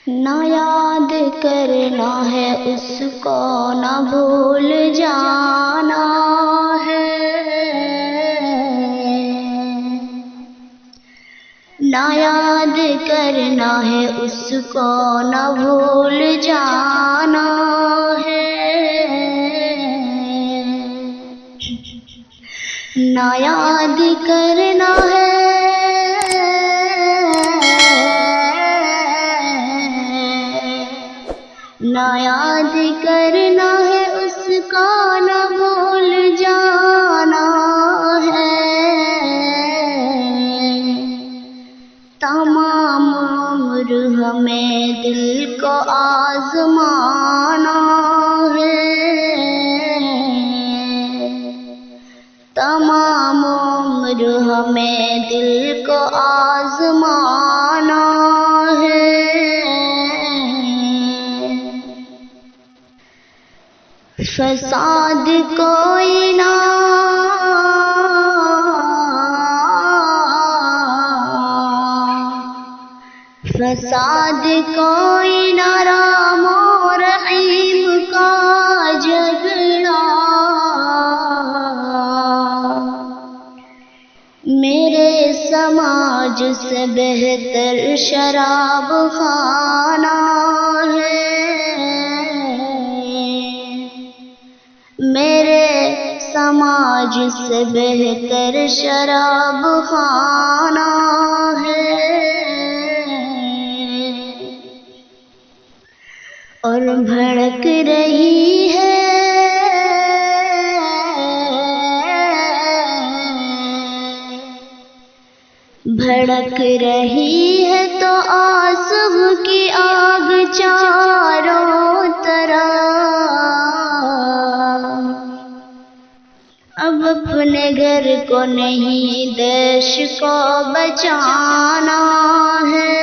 نہ یاد کرنا ہے اس کو، نہ بھول جانا ہے، نہ یاد کرنا ہے اس کو، نہ بھول جانا ہے، نہ یاد کرنا ہے، نہ یاد کرنا ہے اس کا، نہ بھول جانا ہے، تمام عمر ہمیں دل کو آزمانا ہے، تمام عمر ہمیں دل کو آزمانا ہے، فساد کوئی نہ فساد کوئی نہ، رام و رحیم کا جھگڑا، میرے سماج سے بہتر شراب خانہ ہے، میرے سماج سے بہتر شراب خانہ ہے، اور بھڑک رہی ہے بھڑک رہی ہے تو آصف کی آگ چاروں طرف، اب اپنے گھر کو نہیں دیش کو بچانا ہے،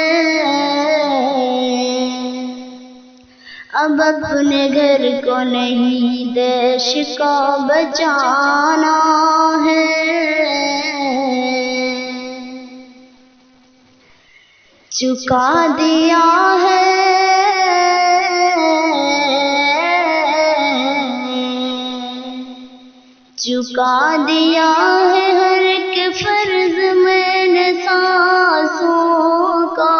اب اپنے گھر کو نہیں دیش کو بچانا ہے، چکا دیا ہے چکا دیا ہے ہر ایک فرض میں نے سانسوں کا،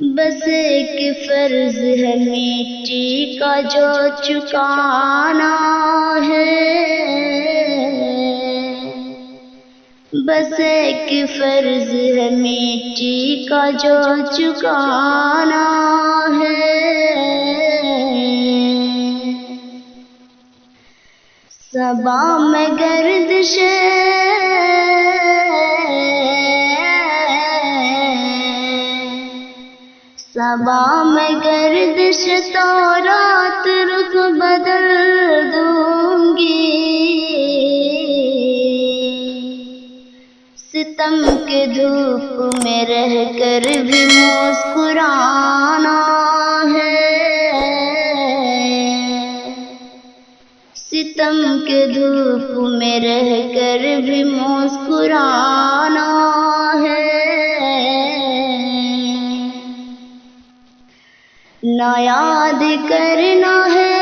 بس ایک فرض ہے مٹی کا جو چکانا ہے، بس ایک فرض ہے مٹی کا جو چکانا ہے، صبا میں گردش صبا میں گردش تو رات رخ بدل دوں گی، ستم کے دھوپ میں رہ کر بھی مسکرانا ہے، ستم کے دھوپ میں رہ کر بھی مسکرانا ہے، نہ یاد کرنا ہے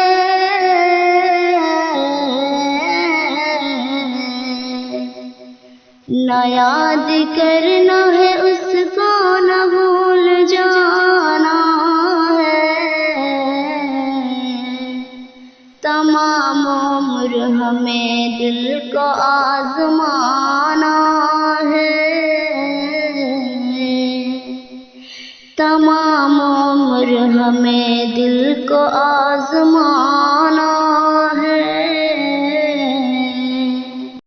نہ یاد کرنا ہے اس کو، نہ بھول جانا ہے، تمام عمر ہمیں دل کو آزمانا ہے، تمام عمر ہمیں دل کو آزمانا ہے۔